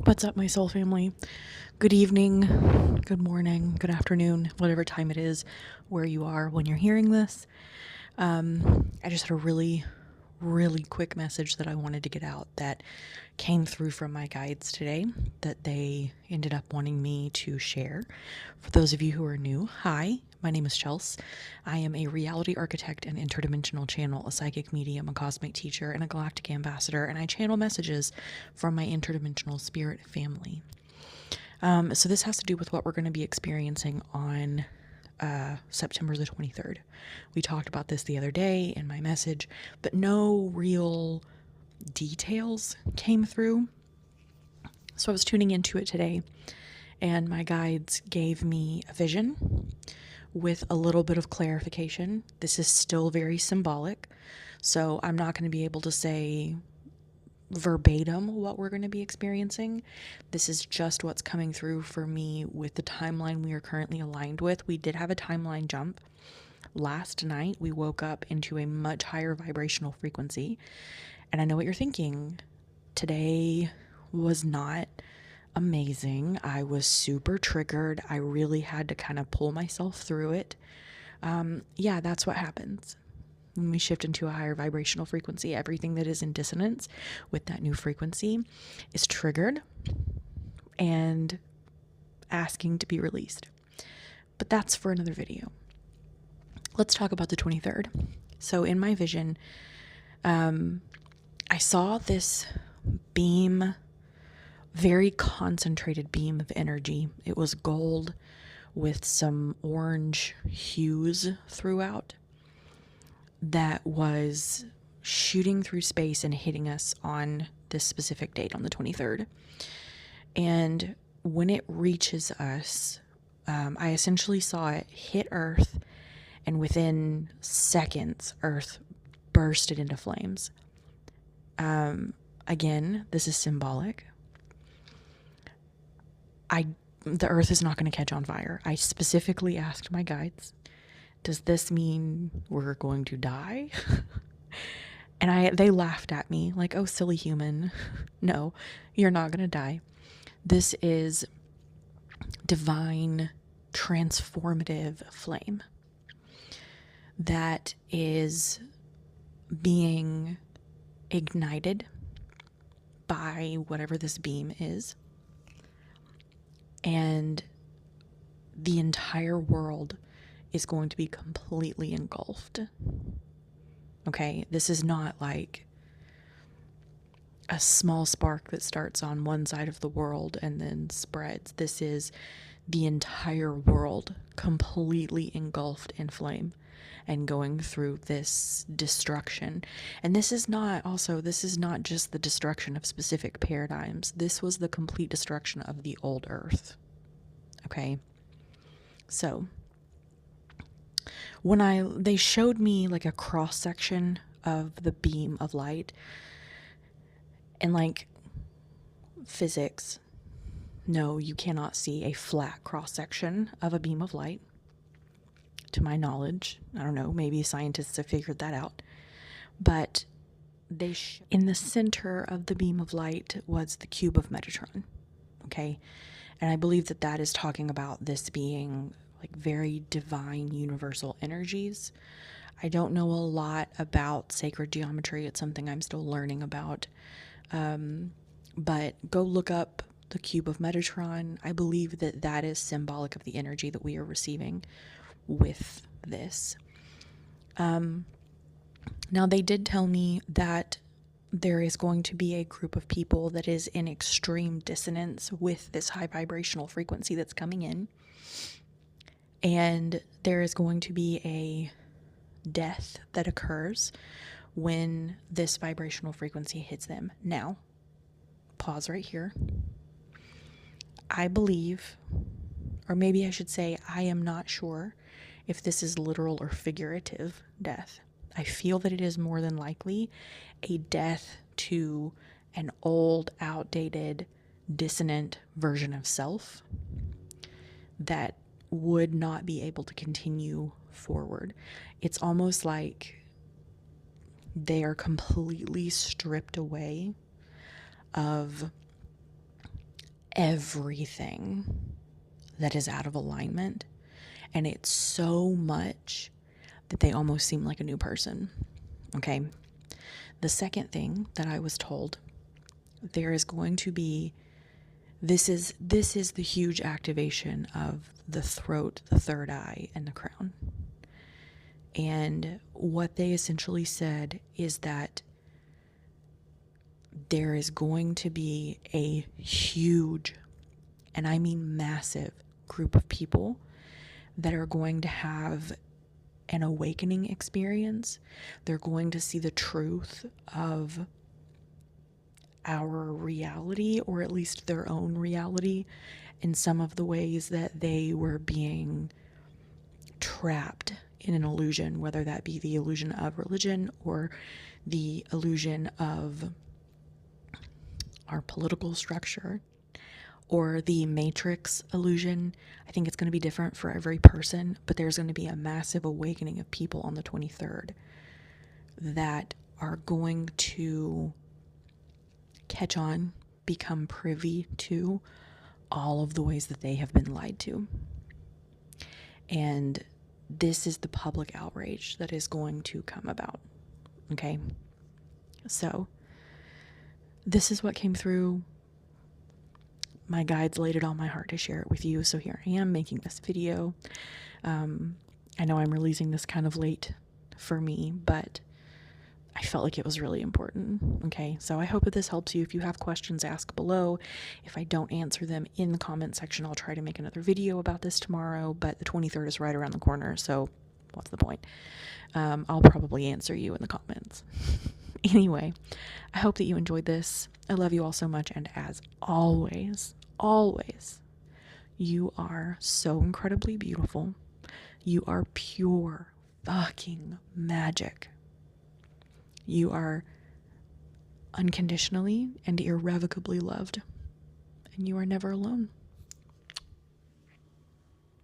What's up, my soul family? Good evening, good morning, good afternoon, whatever time it is where you are when you're hearing this. I just had a really quick message that I wanted to get out that came through from my guides today that they ended up wanting me to share. For those of you who are new, hi, my name is Chelsea. I am a reality architect and interdimensional channel, a psychic medium, a cosmic teacher, and a galactic ambassador, and I channel messages from my interdimensional spirit family. So this has to do with what we're going to be experiencing on September the 23rd. We talked about this the other day in my message, but no real details came through. So I was tuning into it today, and my guides gave me a vision with a little bit of clarification. This is still very symbolic, so I'm not going to be able to say verbatim what we're going to be experiencing. This is just what's coming through for me with the timeline we are currently aligned with. We did have a timeline jump. Last night, we woke up into a much higher vibrational frequency. And I know what you're thinking. Today was not amazing. I was super triggered. I really had to kind of pull myself through it. Yeah, that's what happens. When we shift into a higher vibrational frequency, everything that is in dissonance with that new frequency is triggered and asking to be released. But that's for another video. Let's talk about the 23rd. So in my vision, I saw this beam, very concentrated beam of energy. It was gold with some orange hues throughout, that was shooting through space and hitting us on this specific date on the 23rd. And when it reaches us, I essentially saw it hit Earth, and within seconds, Earth bursted into flames. Again, this is symbolic. The Earth is not going to catch on fire. I specifically asked my guides, does this mean we're going to die? And they laughed at me like, oh, silly human. No, you're not going to die. This is divine, transformative flame that is being ignited by whatever this beam is. And the entire world is going to be completely engulfed. Okay, this is not like a small spark that starts on one side of the world and then spreads. This is the entire world completely engulfed in flame and going through this destruction. And this is not just the destruction of specific paradigms. This was the complete destruction of the old earth. Okay, so when they showed me like a cross section of the beam of light, and like physics, no, you cannot see a flat cross section of a beam of light, to my knowledge. I don't know, maybe scientists have figured that out. But in the center of the beam of light was the cube of Metatron. Okay, and I believe that is talking about this being like very divine universal energies. I don't know a lot about sacred geometry. It's something I'm still learning about. But go look up the cube of Metatron. I believe that is symbolic of the energy that we are receiving with this. Now, they did tell me that there is going to be a group of people that is in extreme dissonance with this high vibrational frequency that's coming in. And there is going to be a death that occurs when this vibrational frequency hits them. Now, pause right here. I believe, or maybe I should say, I am not sure if this is literal or figurative death. I feel that it is more than likely a death to an old, outdated, dissonant version of self that would not be able to continue forward. It's almost like they are completely stripped away of everything that is out of alignment, and it's so much that they almost seem like a new person. Okay. The second thing that I was told, there is going to be, this is the huge activation of the throat, the third eye, and the crown. And what they essentially said is that there is going to be a huge, and I mean massive, group of people that are going to have an awakening experience. They're going to see the truth of our reality, or at least their own reality, in some of the ways that they were being trapped in an illusion, whether that be the illusion of religion or the illusion of our political structure or the matrix illusion. I think it's going to be different for every person, but there's going to be a massive awakening of people on the 23rd that are going to catch on, become privy to all of the ways that they have been lied to. And this is the public outrage that is going to come about. Okay? So, this is what came through. My guides laid it on my heart to share it with you, so here I am making this video. I know I'm releasing this kind of late for me, but I felt like it was really important. Okay, so I hope that this helps you. If you have questions, ask below. If I don't answer them in the comment section, I'll try to make another video about this tomorrow, but the 23rd is right around the corner, so what's the point? I'll probably answer you in the comments. Anyway, I hope that you enjoyed this. I love you all so much, and as always, you are so incredibly beautiful. You are pure fucking magic. You are unconditionally and irrevocably loved, and you are never alone.